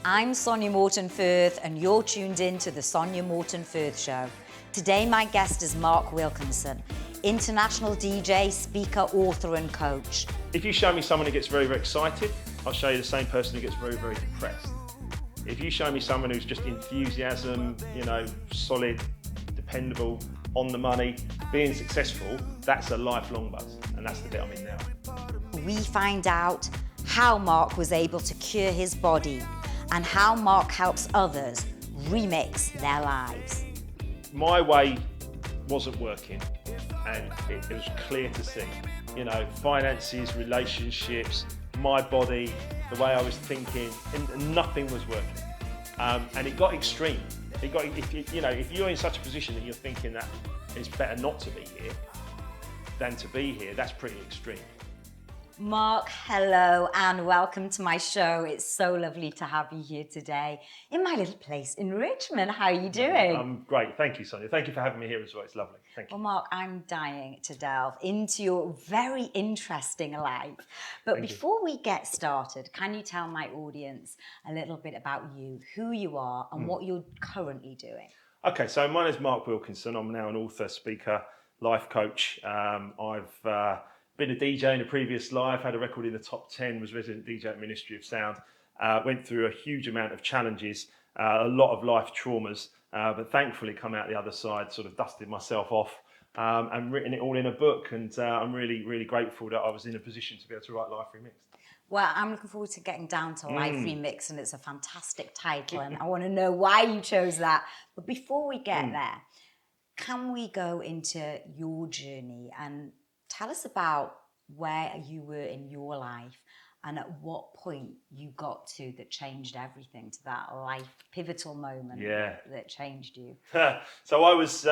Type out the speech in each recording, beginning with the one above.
I'm Sonya Morton Firth, and you're tuned in to the Sonya Morton Firth Show. Today, my guest is Mark Wilkinson, international DJ, speaker, author, and coach. If you show me someone who gets very, very excited, I'll show you the same person who gets very, very depressed. If you show me someone who's just enthusiasm, solid, dependable, on the money, being successful, that's a lifelong buzz, and that's the bit I'm in now. We find out how Mark was able to cure his body and how Mark helps others remix their lives. My way wasn't working, and it was clear to see. Finances, relationships, my body, the way I was thinking, and nothing was working. And it got extreme. If you're in such a position that you're thinking that it's better not to be here than to be here, that's pretty extreme. Mark, hello and welcome to my show. It's so lovely to have you here today in my little place in Richmond. How are you doing? I'm great. Thank you, Sonia. Thank you for having me here as well. It's lovely. Thank you. Well, Mark, I'm dying to delve into your very interesting life. But before we get started, can you tell my audience a little bit about you, who you are and what you're currently doing? Okay, so my name is Mark Wilkinson. I'm now an author, speaker, life coach. I've been a DJ in a previous life, had a record in the top 10, was resident DJ at Ministry of Sound, went through a huge amount of challenges, a lot of life traumas, but thankfully come out the other side, sort of dusted myself off and written it all in a book. And I'm really, really grateful that I was in a position to be able to write Life Remixed. Well, I'm looking forward to getting down to Life Remix, and it's a fantastic title, and I want to know why you chose that. But before we get there, can we go into your journey and tell us about where you were in your life and at what point you got to that changed everything, to that life pivotal moment that changed you? So I was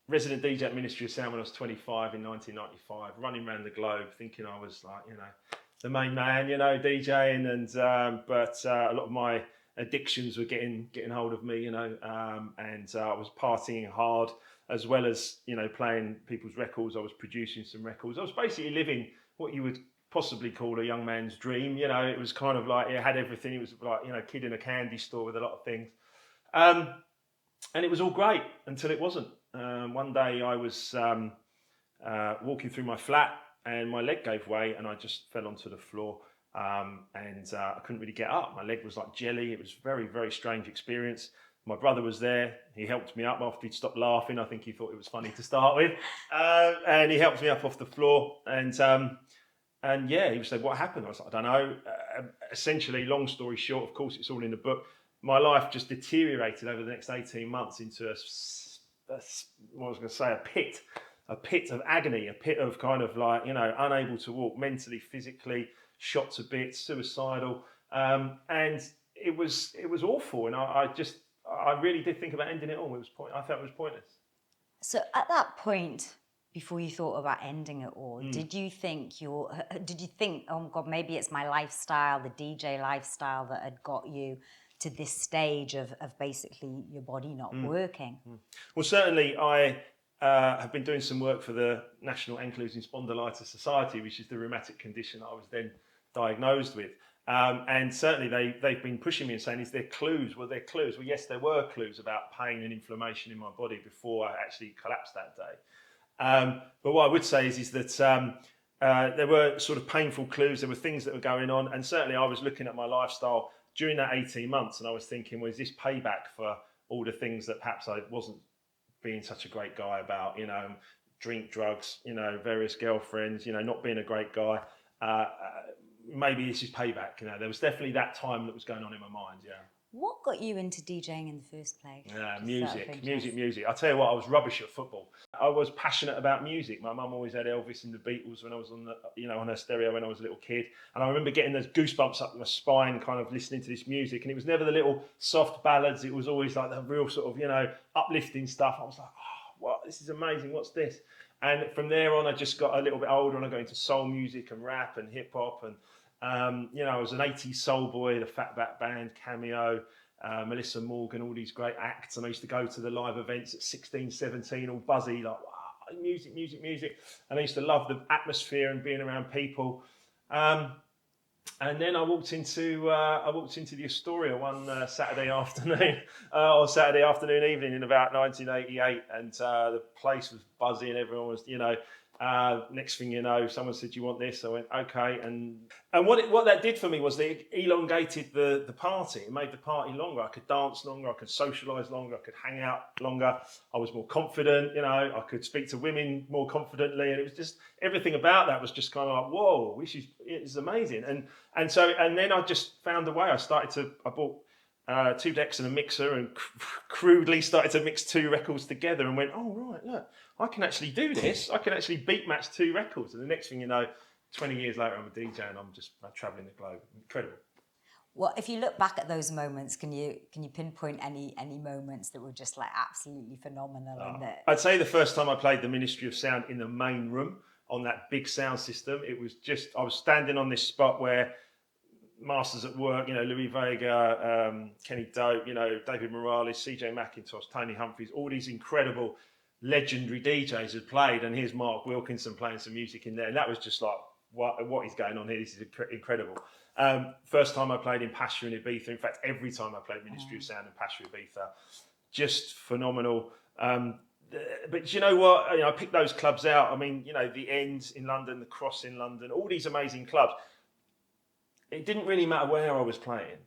resident DJ at Ministry of Sound when I was 25 in 1995, running around the globe thinking I was like, the main man, DJing, and but a lot of my addictions were getting hold of me, and I was partying hard, as well as playing people's records. I was producing some records. I was basically living what you would possibly call a young man's dream. It was kind of like it had everything. It was like a kid in a candy store with a lot of things, and it was all great until it wasn't. One day I was walking through my flat, and my leg gave way, and I just fell onto the floor. And I couldn't really get up. My leg was like jelly. It was a very, very strange experience. My brother was there. He helped me up after he'd stopped laughing. I think he thought it was funny to start with. And he helped me up off the floor. And he was like, "What happened?" I was like, "I don't know." Essentially, long story short, of course, it's all in the book. My life just deteriorated over the next 18 months into a pit of agony, a pit of kind of like, unable to walk mentally, physically, shot to bits, suicidal. And it was awful. And I really did think about ending it all. I felt it was pointless. So at that point, before you thought about ending it all, did you think, oh God, maybe it's my lifestyle, the DJ lifestyle, that had got you to this stage of basically your body not working? Well, certainly I have been doing some work for the National Ankylosing Spondylitis Society, which is the rheumatic condition that I was then diagnosed with. And certainly they've been pushing me and saying, is there clues? Were there clues? Well, yes, there were clues about pain and inflammation in my body before I actually collapsed that day. But what I would say is that there were sort of painful clues. There were things that were going on. And certainly I was looking at my lifestyle during that 18 months, and I was thinking, well, is this payback for all the things that perhaps I wasn't being such a great guy about, drink, drugs, various girlfriends, not being a great guy. Maybe this is payback. There was definitely that time that was going on in my mind. Yeah. What got you into DJing in the first place? Music. I tell you what, I was rubbish at football. I was passionate about music. My mum always had Elvis and the Beatles when I was on her stereo when I was a little kid. And I remember getting those goosebumps up my spine, kind of listening to this music. And it was never the little soft ballads. It was always like the real sort of, uplifting stuff. I was like, oh, what? This is amazing. What's this? And from there on, I just got a little bit older, and I got into soul music and rap and hip hop. And I was an 80s soul boy, the Fatback Band, Cameo, Melissa Morgan, all these great acts. And I used to go to the live events at 16, 17, all buzzy, like, wow, music. And I used to love the atmosphere and being around people. And then I walked into the Astoria one Saturday afternoon or Saturday afternoon evening in about 1988, and the place was buzzing. Everyone was, next thing you know, someone said, "Do you want this?" I went, "Okay." And what that did for me was it elongated the party. It made the party longer. I could dance longer. I could socialise longer. I could hang out longer. I was more confident. I could speak to women more confidently, and it was just everything about that was just kind of like, whoa, it's amazing. And then I just found a way. I bought 2 decks and a mixer, and crudely started to mix 2 records together, and went, oh right, look, I can actually do this. I can actually beat match 2 records. And the next thing you know, 20 years later, I'm a DJ and I'm just traveling the globe. Incredible. Well, if you look back at those moments, can you pinpoint any moments that were just like absolutely phenomenal? I'd say the first time I played the Ministry of Sound in the main room on that big sound system, it was just, I was standing on this spot where masters at work, Louis Vega, Kenny Dope, David Morales, CJ McIntosh, Tony Humphries, all these incredible legendary DJs had played, and here's Mark Wilkinson playing some music in there, and that was just like, what is going on here? This is incredible. First time I played in Pasha in Ibiza, in fact every time I played Ministry of Sound in Pasha Ibiza, just phenomenal. But you know what, I picked those clubs out. I mean, the End in London, the Cross in London, all these amazing clubs. It didn't really matter where I was playing.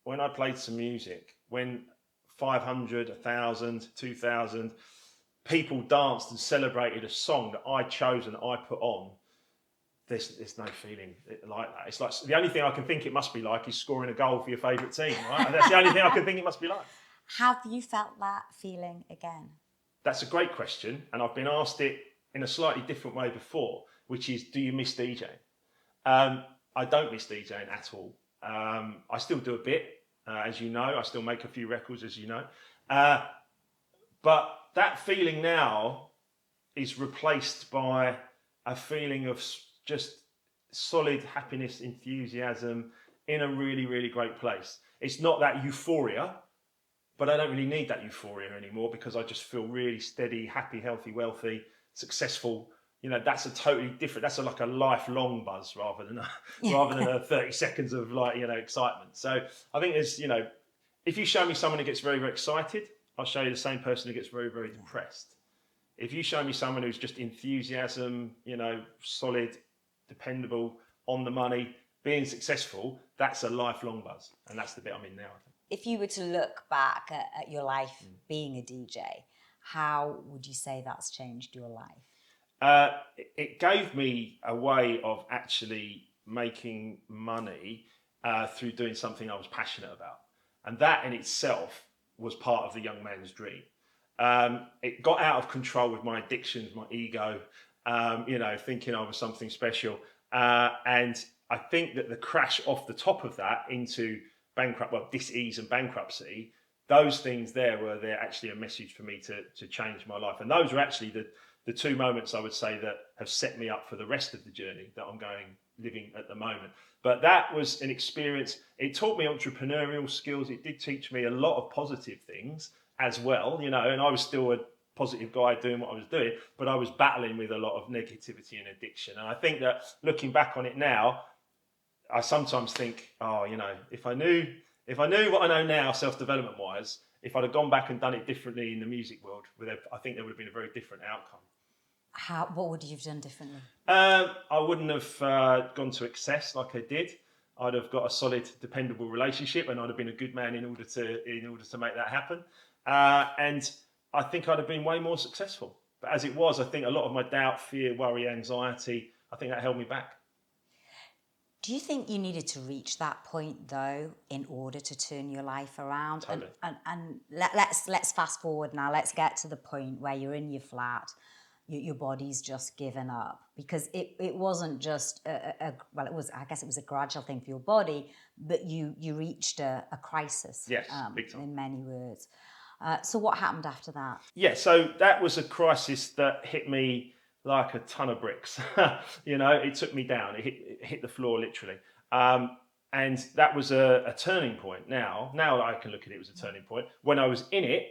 When I played some music, when 500, 1,000, 2,000 people danced and celebrated a song that I chose and I put on, there's no feeling like that. It's like the only thing I can think it must be like is scoring a goal for your favourite team, right? And that's the only thing I can think it must be like. Have you felt that feeling again? That's a great question, and I've been asked it in a slightly different way before, which is, do you miss DJing? I don't miss DJing at all. I still do a bit, as you know. I still make a few records, as you know. But that feeling now is replaced by a feeling of just solid happiness, enthusiasm in a really, really great place. It's not that euphoria, but I don't really need that euphoria anymore, because I just feel really steady, happy, healthy, wealthy, successful. That's a totally different, that's like a lifelong buzz rather than a 30 seconds of excitement. So I think there's, if you show me someone who gets very, very excited, I'll show you the same person who gets very, very depressed. If you show me someone who's just enthusiasm, solid, dependable, on the money, being successful, that's a lifelong buzz. And that's the bit I'm in now, I think. If you were to look back at your life being a DJ, how would you say that's changed your life? It gave me a way of actually making money through doing something I was passionate about. And that in itself was part of the young man's dream. It got out of control with my addictions, my ego, thinking I was something special. And I think that the crash off the top of that into dis-ease and bankruptcy, those things were actually a message for me to change my life. And those were actually the 2 moments I would say that have set me up for the rest of the journey that I'm living at the moment. But that was an experience. It taught me entrepreneurial skills. It did teach me a lot of positive things as well, and I was still a positive guy doing what I was doing, but I was battling with a lot of negativity and addiction. And I think that looking back on it now, I sometimes think, if I knew what I know now, self-development wise, if I'd have gone back and done it differently in the music world, I think there would have been a very different outcome. What would you have done differently? I wouldn't have gone to excess like I did. I'd have got a solid, dependable relationship, and I'd have been a good man in order to make that happen. And I think I'd have been way more successful. But as it was, I think a lot of my doubt, fear, worry, anxiety, I think that held me back. Do you think you needed to reach that point though in order to turn your life around? Totally. And let's fast forward now. Let's get to the point where you're in your flat. Your body's just given up, because it wasn't just I guess it was a gradual thing for your body, but you reached a crisis. Yes, big time. In many words. So what happened after that? Yeah, so that was a crisis that hit me like a ton of bricks. It took me down. It hit the floor literally. And that was a turning point. Now I can look at it as a turning point. When I was in it,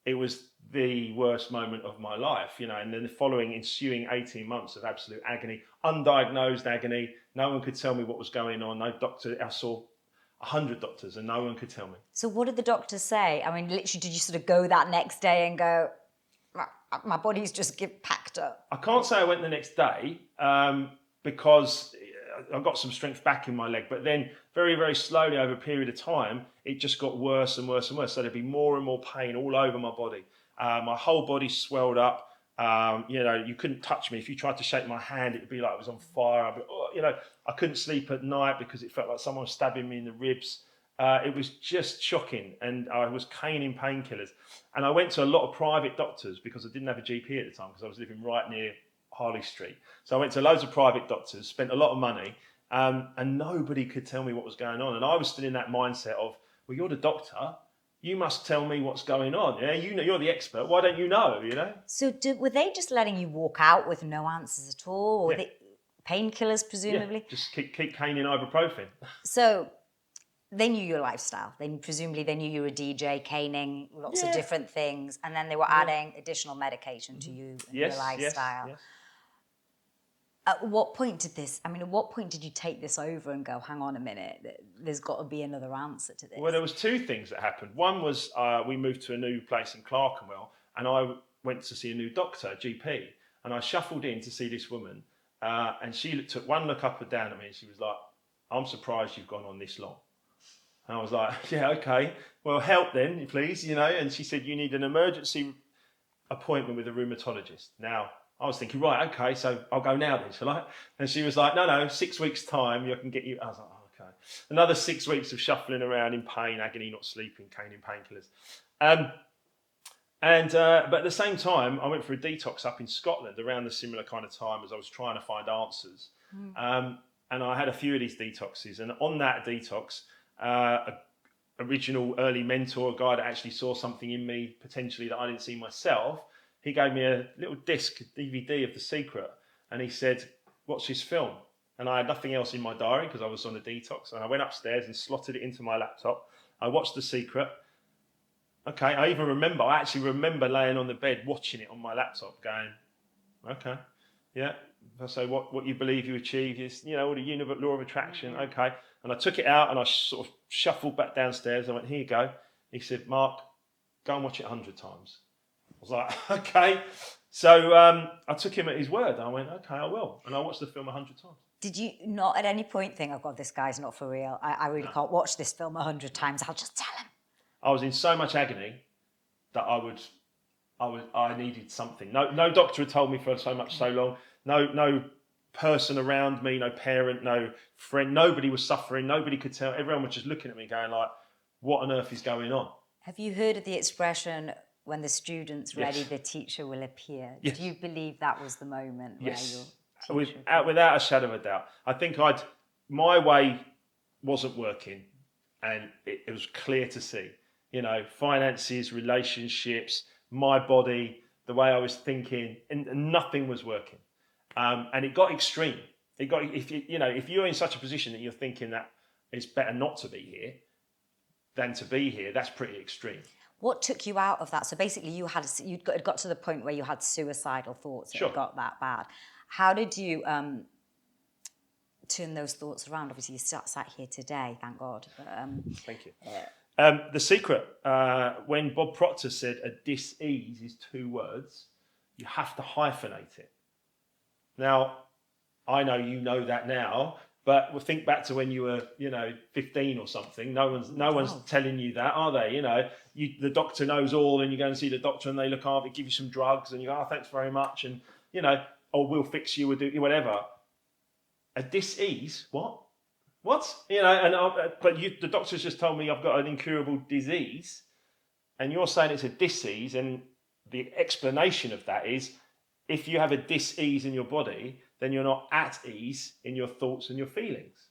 it was the worst moment of my life, you know, and then the following ensuing 18 months of absolute agony, undiagnosed agony. No one could tell me what was going on. No doctor, I saw 100 doctors and no one could tell me. So what did the doctors say? I mean, literally, did you sort of go that next day and go, my body's just packed up? I can't say I went the next day because I got some strength back in my leg, but then very, very slowly over a period of time, it just got worse and worse and worse. So there'd be more and more pain all over my body. My whole body swelled up. You know, you couldn't touch me. If you tried to shake my hand, it'd be like it was on fire. You know, I couldn't sleep at night because it felt like someone was stabbing me in the ribs. It was just shocking, and I was caning painkillers. And I went to a lot of private doctors because I didn't have a GP at the time because I was living right near Harley Street. So I went to loads of private doctors, spent a lot of money, and nobody could tell me what was going on. And I was still in that mindset of, well, you're the doctor. You must tell me what's going on. Yeah, you know, you're the expert. Why don't you know? You know. So were they just letting you walk out with no answers at all, or were they painkillers presumably? Yeah, just keep caning ibuprofen. So they knew your lifestyle. Presumably they knew you were a DJ, caning, lots of different things, and then they were adding additional medication to you and your lifestyle. Yes. At what point did you take this over and go, hang on a minute, there's got to be another answer to this? Well, there was two things that happened. One was we moved to a new place in Clerkenwell, and I went to see a new doctor, a GP, and I shuffled in to see this woman, and she took one look up and down at me, and she was like, I'm surprised you've gone on this long. And I was like, yeah, okay, well, help then, please, you know. And she said, you need an emergency appointment with a rheumatologist. Now, I was thinking, right, okay, so I'll go now then, shall I? And she was like, no, 6 weeks' time, I can get you. I was like, oh, okay. Another 6 weeks of shuffling around in pain, agony, not sleeping, caning painkillers. But at the same time, I went for a detox up in Scotland around the similar kind of time as I was trying to find answers. And I had a few of these detoxes. And on that detox, original early mentor, a guy that actually saw something in me potentially that I didn't see myself, he gave me a little disc, DVD of The Secret, and he said, watch this film. And I had nothing else in my diary because I was on a detox, and I went upstairs and slotted it into my laptop. I watched The Secret. Okay, I actually remember laying on the bed watching it on my laptop going, okay, yeah, so what you believe you achieve is, you know, the law of attraction, okay. And I took it out and I sort of shuffled back downstairs. I went, here you go. He said, Mark, go and watch it 100 times. I was like, okay. So I took him at his word. I went, okay, I will. And I watched the film 100 times. Did you not at any point think, oh God, this guy's not for real. I really can't watch this film 100 times. I'll just tell him. I was in so much agony that I needed something. No doctor had told me for so long. No person around me, no parent, no friend, nobody was suffering. Nobody could tell. Everyone was just looking at me going like, what on earth is going on? Have you heard of the expression, when the student's ready, the teacher will appear? Yes. Do you believe that was the moment where your teacher without a shadow of a doubt. I think my way wasn't working, and it was clear to see. You know, finances, relationships, my body, the way I was thinking, and nothing was working. And it got extreme. If you're in such a position that you're thinking that it's better not to be here than to be here, that's pretty extreme. What took you out of that? So basically, you got to the point where you had suicidal thoughts. Sure. It got that bad. How did you turn those thoughts around? Obviously, you sat here today, thank God. Thank you. The Secret, when Bob Proctor said a dis-ease is 2 words, you have to hyphenate it. Now, I know you know that now, but we'll think back to when you were, 15 or something. No one's telling you that, are they? The doctor knows all, and you go and see the doctor, and they look after, give you some drugs, and you go, oh, thanks very much, and or we'll fix you, we'll do whatever. A dis-ease, what? The doctor's just told me I've got an incurable disease, and you're saying it's a dis-ease, and the explanation of that is, if you have a dis-ease in your body, then you're not at ease in your thoughts and your feelings.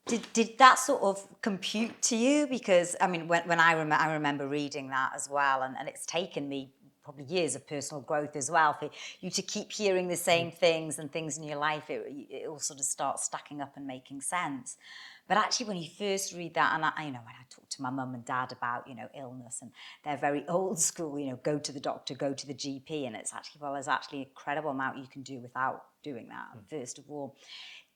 Did that sort of compute to you? Because, I mean, when I remember reading that as well, and it's taken me probably years of personal growth as well, for you to keep hearing the same things and things in your life, it all sort of starts stacking up and making sense. But actually, when you first read that, and when I talk to my mum and dad about, illness, and they're very old school, go to the doctor, go to the GP, and it's actually, there's actually an incredible amount you can do without doing that, first of all.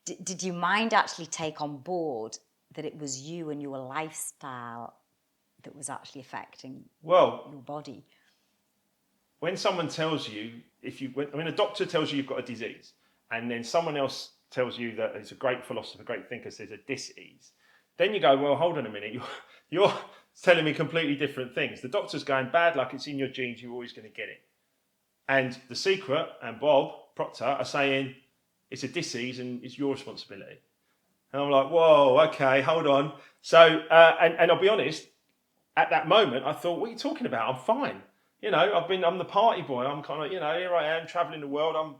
Did you mind actually take on board that it was you and your lifestyle that was actually affecting your body? When someone tells you, when a doctor tells you you've got a disease, and then someone else tells you that it's a great philosopher, great thinker says a dis-ease, then you go, well, hold on a minute, you're telling me completely different things. The doctor's going, bad luck, it's in your genes, you're always going to get it. And The Secret and Bob Proctor are saying it's a dis-ease and it's your responsibility. And I'm like, whoa, okay, hold on. So, and I'll be honest, at that moment, I thought, what are you talking about? I'm fine. I'm the party boy. I'm kind of, here I am traveling the world. I'm,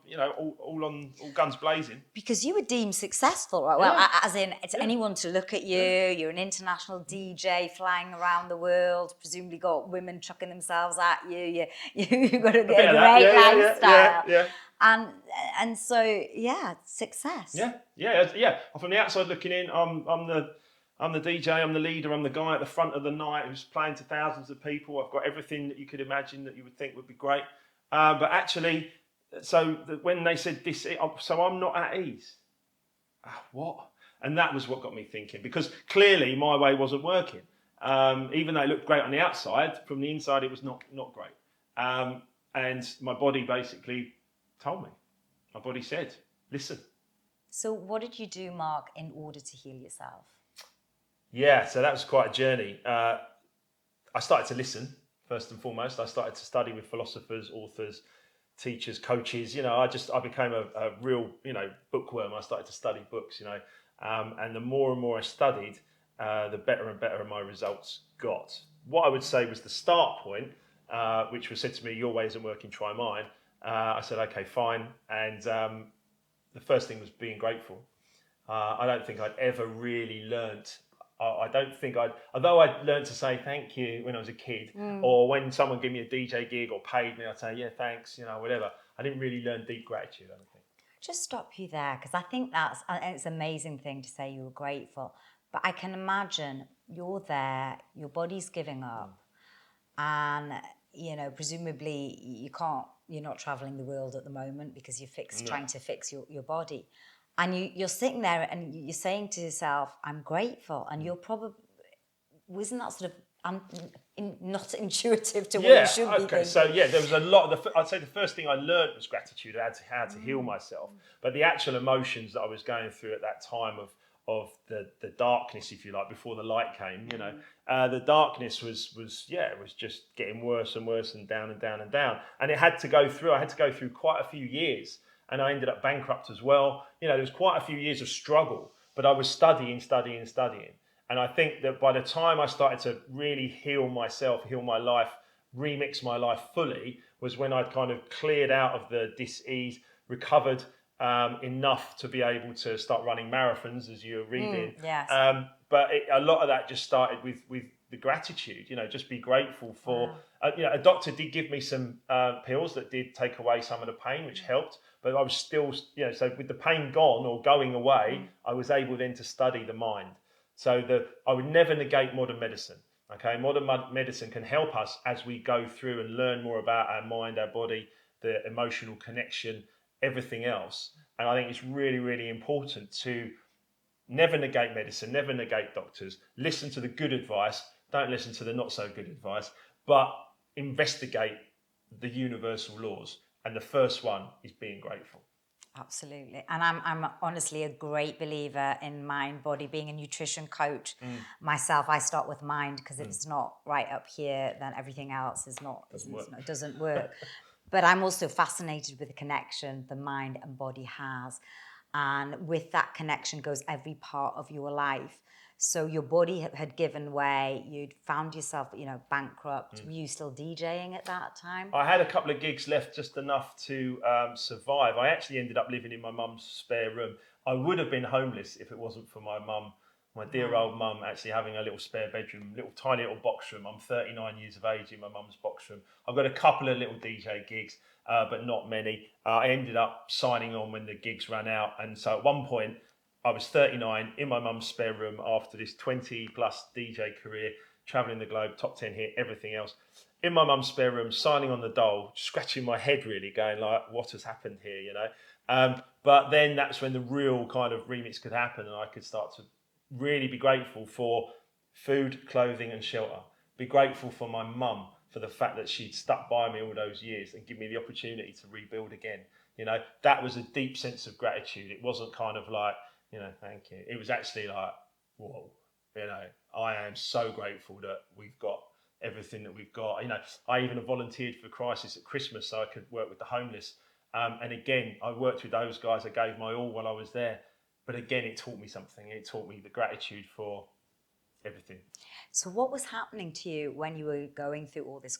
all guns blazing. Because you were deemed successful, right? Well, as in, it's anyone to look at you. Yeah. You're an international DJ flying around the world. Presumably got women chucking themselves at you. You've got a great lifestyle. Yeah. And so, success. Yeah. From the outside looking in, I'm the DJ, I'm the leader, I'm the guy at the front of the night who's playing to thousands of people. I've got everything that you could imagine that you would think would be great. But actually, when they said this, so I'm not at ease. What? And that was what got me thinking, because clearly my way wasn't working. Even though it looked great on the outside, from the inside it was not great. And my body basically told me. My body said, listen. So what did you do, Mark, in order to heal yourself? Yeah, so that was quite a journey. I started to listen, first and foremost. I started to study with philosophers, authors, teachers, coaches. I became a real, bookworm. I started to study books, and the more and more I studied, the better and better my results got. What I would say was the start point, which was said to me, your way isn't working, try mine. I said, okay, fine. And the first thing was being grateful. I don't think I'd ever really learnt. Although I'd learned to say thank you when I was a kid, or when someone gave me a DJ gig or paid me, I'd say, yeah, thanks, whatever. I didn't really learn deep gratitude, I don't think. Just stop you there, because I think it's an amazing thing to say you were grateful. But I can imagine you're there, your body's giving up, and, presumably you're not traveling the world at the moment because you're trying to fix your body. And you're sitting there and you're saying to yourself, I'm grateful. And you're probably, wasn't that sort of not intuitive to what you should be thinking? So there was a lot. I'd say the first thing I learned was gratitude, how to heal myself. But the actual emotions that I was going through at that time of the darkness, if you like, before the light came, the darkness was just getting worse and worse and down and down and down. And I had to go through quite a few years. And I ended up bankrupt as well. There was quite a few years of struggle, but I was studying. And I think that by the time I started to really heal myself, heal my life, remix my life fully, was when I'd kind of cleared out of the dis-ease, recovered enough to be able to start running marathons, as you're reading. Yes. But a lot of that just started with the gratitude, just be grateful for, a doctor did give me some pills that did take away some of the pain, which helped. But I was still, so with the pain gone or going away, I was able then to study the mind. So I would never negate modern medicine. Okay, modern medicine can help us as we go through and learn more about our mind, our body, the emotional connection, everything else. And I think it's really, really important to never negate medicine, never negate doctors. Listen to the good advice. Don't listen to the not so good advice. But investigate the universal laws. And the first one is being grateful. Absolutely. And I'm honestly a great believer in mind, body, being a nutrition coach. Myself, I start with mind, because if it's not right up here, then everything else doesn't work. But I'm also fascinated with the connection the mind and body has. And with that connection goes every part of your life. So your body had given way, you'd found yourself, bankrupt. Were you still DJing at that time? I had a couple of gigs left, just enough to survive. I actually ended up living in my mum's spare room. I would have been homeless if it wasn't for my mum My dear old mum actually having a little spare bedroom, tiny little box room. I'm 39 years of age in my mum's box room. I've got a couple of little DJ gigs, but not many. I ended up signing on when the gigs ran out. And so at one point, I was 39 in my mum's spare room after this 20 plus DJ career, traveling the globe, top 10 hit, everything else. In my mum's spare room, signing on the dole, scratching my head really, going like, what has happened here, you know? But then that's when the real kind of remix could happen, and I could start to really be grateful for food, clothing and shelter. Be grateful for my mum for the fact that she'd stuck by me all those years and give me the opportunity to rebuild again. You know, that was a deep sense of gratitude. It wasn't kind of like, you know, thank you. It was actually like, whoa, you know, I am so grateful that we've got everything that we've got. You know, I even volunteered for Crisis at Christmas so I could work with the homeless. And again, I worked with those guys. I gave my all while I was there. But again, it taught me something. It taught me the gratitude for everything. So what was happening to you when you were going through all this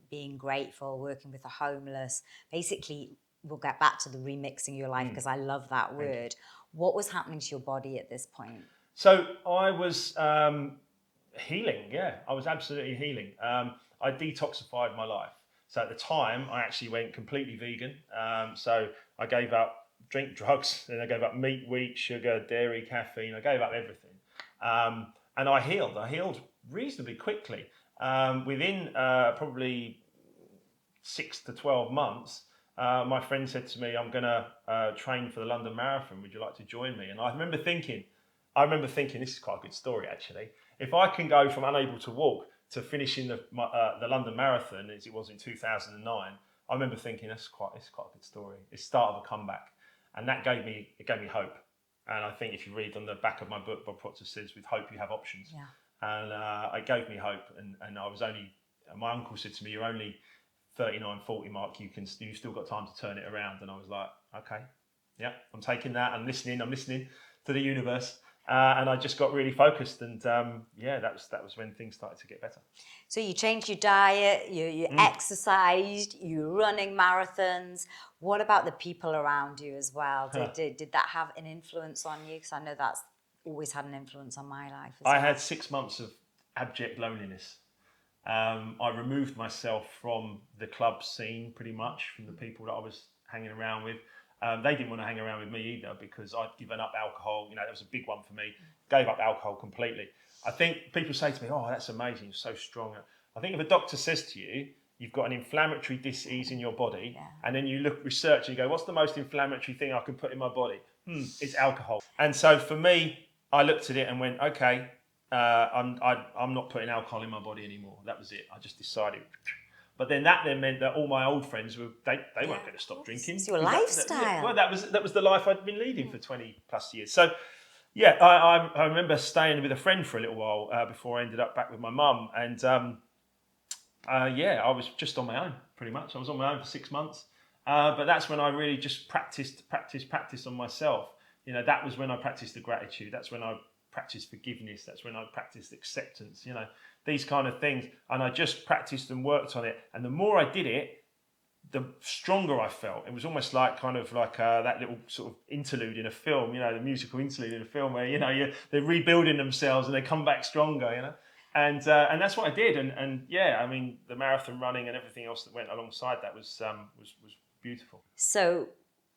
being grateful, working with the homeless? Basically, we'll get back to the remixing your life because I love that word. What was happening to your body at this point? So I was healing, yeah. I was absolutely healing. I detoxified my life. So at the time, I actually went completely vegan. So I gave up drugs, and I gave up meat, wheat, sugar, dairy, caffeine. I gave up everything. And I healed reasonably quickly. Within probably 6 to 12 months, my friend said to me, I'm going to train for the London Marathon. Would you like to join me? And I remember thinking, this is quite a good story actually. If I can go from unable to walk to finishing the London Marathon as it was in 2009, I remember thinking it's quite a good story. It's the start of a comeback, and that gave me hope. And I think if you read on the back of my book, Bob Proctor says, "With hope you have options." Yeah. And it gave me hope. And I was my uncle said to me, "You're only 39, 40, Mark. You've still got time to turn it around." And I was like, "Okay, yeah, I'm taking that. I'm listening to the universe." And I just got really focused, and that was when things started to get better. So you changed your diet, you exercised, you were running marathons. What about the people around you as well? Did that have an influence on you? Because I know that's always had an influence on my life as well. I had 6 months of abject loneliness. I removed myself from the club scene pretty much, from the people that I was hanging around with. They didn't want to hang around with me either because I'd given up alcohol. You know, that was a big one for me. Gave up alcohol completely. I think people say to me, "Oh, that's amazing, you're so strong." I think if a doctor says to you, you've got an inflammatory disease in your body, and then you research and you go, "What's the most inflammatory thing I can put in my body?" It's alcohol. And so for me, I looked at it and went, "Okay, I'm not putting alcohol in my body anymore." That was it. I just decided. But then that meant that all my old friends they weren't going to stop drinking. It's your lifestyle. That was the life I'd been leading for 20 plus years. So yeah, I remember staying with a friend for a little while before I ended up back with my mum, and I was just on my own pretty much. I was on my own for 6 months, but that's when I really just practiced on myself. You know, that was when I practiced the gratitude. That's when I practiced forgiveness. That's when I practiced acceptance. You know, these kind of things, and I just practiced and worked on it. And the more I did it, the stronger I felt. It was almost like that little sort of interlude in a film. You know, the musical interlude in a film where they're rebuilding themselves and they come back stronger. You know, and that's what I did. And yeah, I mean, the marathon running and everything else that went alongside that was beautiful. So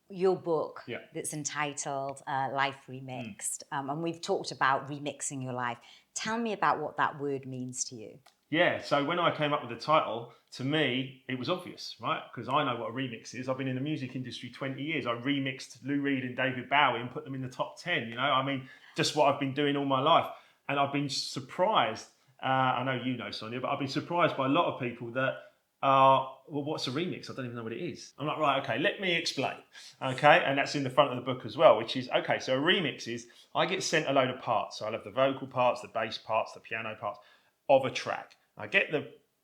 your book that's entitled Life Remixed, and we've talked about remixing your life. Tell me about what that word means to you. Yeah, so when I came up with the title, to me, it was obvious, right? Because I know what a remix is. I've been in the music industry 20 years. I remixed Lou Reed and David Bowie and put them in the top 10, you know? I mean, just what I've been doing all my life. And I've been surprised, I know you know, Sonya, but I've been surprised by a lot of people that well, what's a remix? I don't even know what it is. I'm like, right, okay, let me explain. Okay, and that's in the front of the book as well, which is, okay, so a remix is, I get sent a load of parts. So I'll have the vocal parts, the bass parts, the piano parts of a track. I get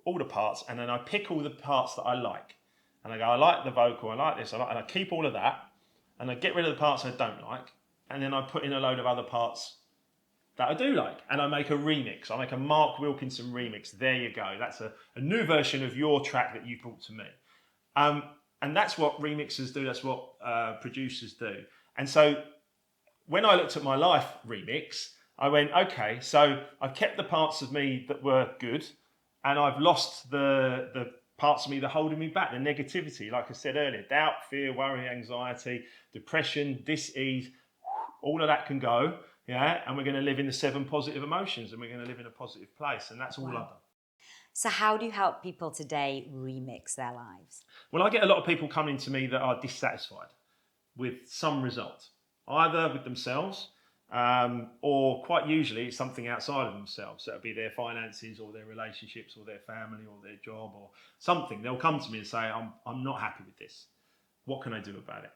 all the parts, and then I pick all the parts that I like. And I go, I like the vocal, I like this, and I keep all of that, and I get rid of the parts I don't like, and then I put in a load of other parts that I do like, and I make a remix. I make a Mark Wilkinson remix. There you go. That's a new version of your track that you brought to me. And that's what remixers do. That's what producers do. And so when I looked at my life remix, I went, okay, so I've kept the parts of me that were good, and I've lost the parts of me that are holding me back, the negativity, like I said earlier, doubt, fear, worry, anxiety, depression, dis-ease, all of that can go, yeah, and we're going to live in the 7 positive emotions, and we're going to live in a positive place, and that's all I've done. So how do you help people today remix their lives? Well, I get a lot of people coming to me that are dissatisfied with some result, either with themselves, or quite usually it's something outside of themselves. So it'll be their finances or their relationships or their family or their job or something. They'll come to me and say, I'm not happy with this. What can I do about it?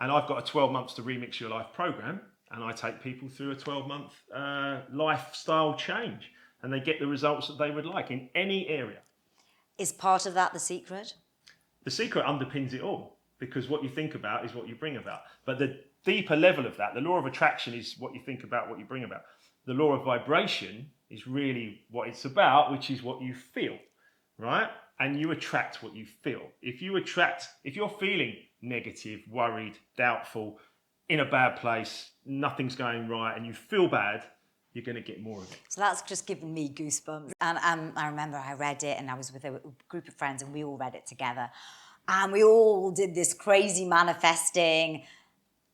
And I've got a 12 months to remix your life program, and I take people through a 12-month lifestyle change, and they get the results that they would like in any area. Is part of that the secret? The secret underpins it all, because what you think about is what you bring about. But the deeper level of that, the law of attraction is what you think about, what you bring about. The law of vibration is really what it's about, which is what you feel, right? And you attract what you feel. If you're feeling negative, worried, doubtful, in a bad place, nothing's going right, and you feel bad, you're going to get more of it. So that's just given me goosebumps. And I remember I read it, and I was with a group of friends, and we all read it together. And we all did this crazy manifesting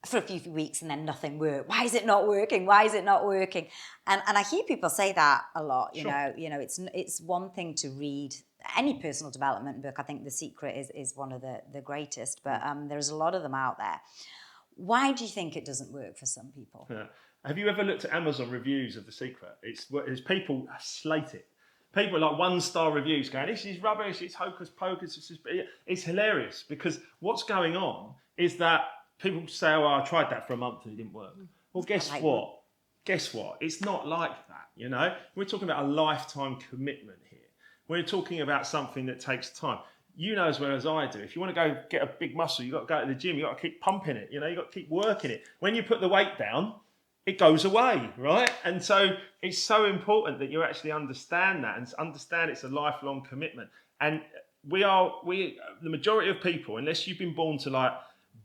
for a few weeks, and then nothing worked. Why is it not working? Why is it not working? And I hear people say that a lot. You know, it's one thing to read any personal development book. I think The Secret is one of the greatest, but there's a lot of them out there. Why do you think it doesn't work for some people? Yeah. Have you ever looked at Amazon reviews of The Secret? It's people slate it. People like 1-star reviews going, this is rubbish, it's hocus pocus. It's hilarious, because what's going on is that people say, oh, I tried that for a month and it didn't work. Well, guess what? Guess what? It's not like that, you know? We're talking about a lifetime commitment here. We're talking about something that takes time. You know as well as I do, if you want to go get a big muscle, you've got to go to the gym, you've got to keep pumping it, you know, you've got to keep working it. When you put the weight down, it goes away, right? And so it's so important that you actually understand that, and understand it's a lifelong commitment. And the majority of people, unless you've been born to like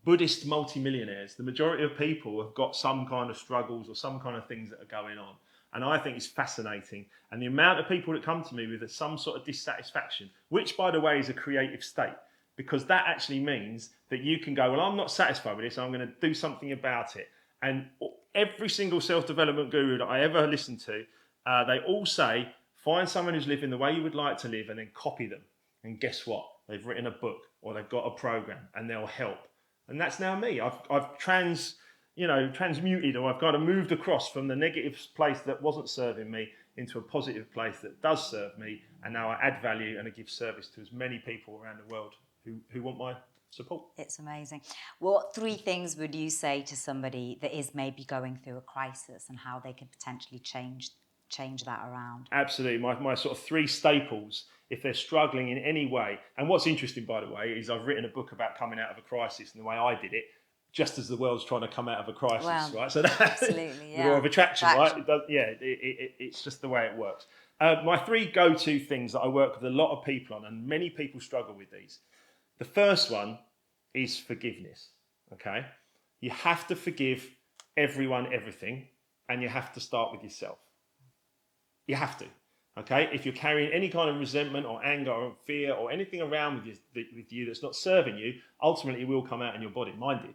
Buddhist multimillionaires, the majority of people have got some kind of struggles or some kind of things that are going on. And I think it's fascinating. And the amount of people that come to me with some sort of dissatisfaction, which by the way is a creative state, because that actually means that you can go, well, I'm not satisfied with this, I'm going to do something about it. And every single self-development guru that I ever listened to, they all say, find someone who's living the way you would like to live and then copy them. And guess what? They've written a book or they've got a program and they'll help. And that's now me. I've transmuted, or I've kind of moved across from the negative place that wasn't serving me into a positive place that does serve me. And now I add value and I give service to as many people around the world who want my support. It's amazing. What 3 things would you say to somebody that is maybe going through a crisis, and how they could potentially change that around? Absolutely. My sort of 3 staples, if they're struggling in any way. And what's interesting, by the way, is I've written a book about coming out of a crisis and the way I did it, just as the world's trying to come out of a crisis, right? So that's absolutely, the law of attraction, right? It's just the way it works. My 3 go-to things that I work with a lot of people on, and many people struggle with these. The first one is forgiveness, okay? You have to forgive everyone, everything, and you have to start with yourself. You have to, okay? If you're carrying any kind of resentment or anger or fear or anything around with you that's not serving you, ultimately it will come out in your body. Mine did.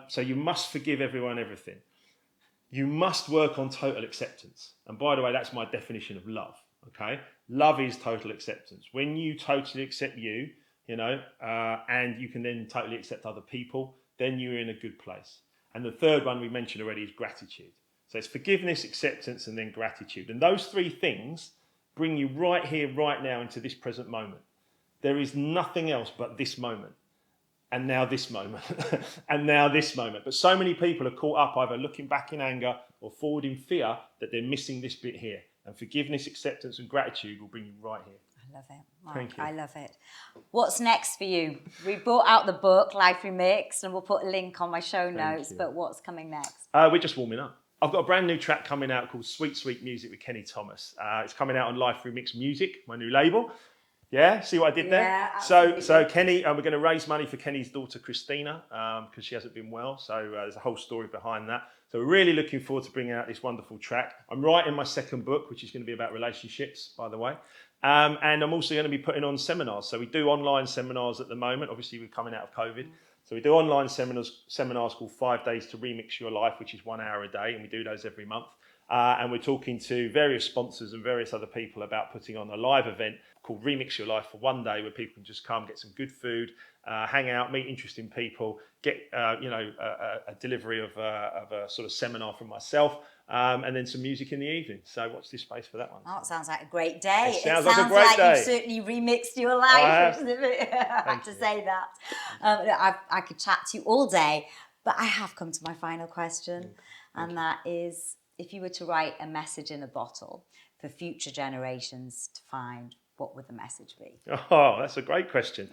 So you must forgive everyone, everything. You must work on total acceptance. And by the way, that's my definition of love, okay? Love is total acceptance. When you totally accept you, and you can then totally accept other people, then you're in a good place. And the third one we mentioned already is gratitude. So it's forgiveness, acceptance, and then gratitude. And those 3 things bring you right here, right now, into this present moment. There is nothing else but this moment. And now this moment. And now this moment. But so many people are caught up either looking back in anger or forward in fear that they're missing this bit here. And forgiveness, acceptance, and gratitude will bring you right here. I love it, Mark. Thank you. I love it. What's next for you? We brought out the book, Life Remixed, and we'll put a link on my show notes, but what's coming next? We're just warming up. I've got a brand new track coming out called Sweet Sweet Music with Kenny Thomas. It's coming out on Life Remixed Music, my new label. Yeah, see what I did there? Yeah, absolutely. So Kenny, we're going to raise money for Kenny's daughter Christina because she hasn't been well. So there's a whole story behind that. So we're really looking forward to bringing out this wonderful track. I'm writing my second book, which is going to be about relationships, by the way. And I'm also going to be putting on seminars. So we do online seminars at the moment. Obviously, we're coming out of COVID. So we do online seminars called 5 Days to Remix Your Life, which is 1 hour a day. And we do those every month. And we're talking to various sponsors and various other people about putting on a live event called Remix Your Life for 1 day, where people can just come, get some good food, hang out, meet interesting people, get a delivery of a sort of seminar from myself, and then some music in the evening. So watch this space for that one. Oh, it sounds like a great day. It sounds like a great day. You've certainly remixed your life. I had to say that. I could chat to you all day, but I have come to my final question, and that is, if you were to write a message in a bottle for future generations to find, what would the message be? Oh, that's a great question.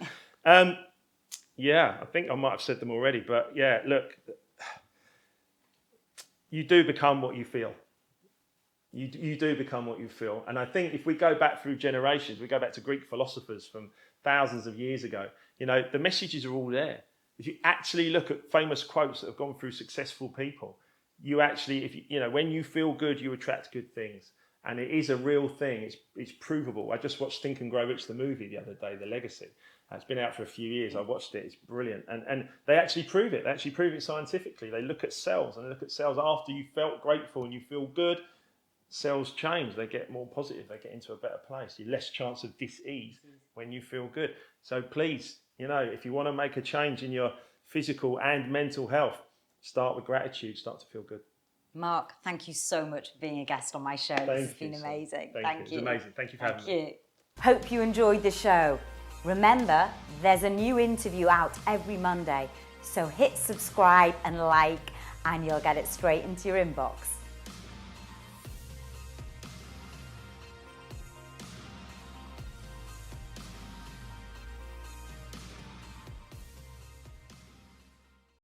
Yeah, I think I might have said them already, but yeah, look, you do become what you feel. You do become what you feel. And I think if we go back through generations, we go back to Greek philosophers from thousands of years ago, the messages are all there. If you actually look at famous quotes that have gone through successful people, you actually, when you feel good, you attract good things. And it is a real thing. It's provable. I just watched Think and Grow Rich, the movie, the other day, The Legacy. It's been out for a few years. I watched it. It's brilliant. And they actually prove it. They actually prove it scientifically. They look at cells, and they look at cells after you felt grateful and you feel good. Cells change. They get more positive. They get into a better place. You're less chance of dis-ease when you feel good. So please, if you want to make a change in your physical and mental health, start with gratitude. Start to feel good. Mark, thank you so much for being a guest on my show. This has been amazing. Thank you. It's amazing. Thank you for having me. Hope you enjoyed the show. Remember, there's a new interview out every Monday, so hit subscribe and like, and you'll get it straight into your inbox.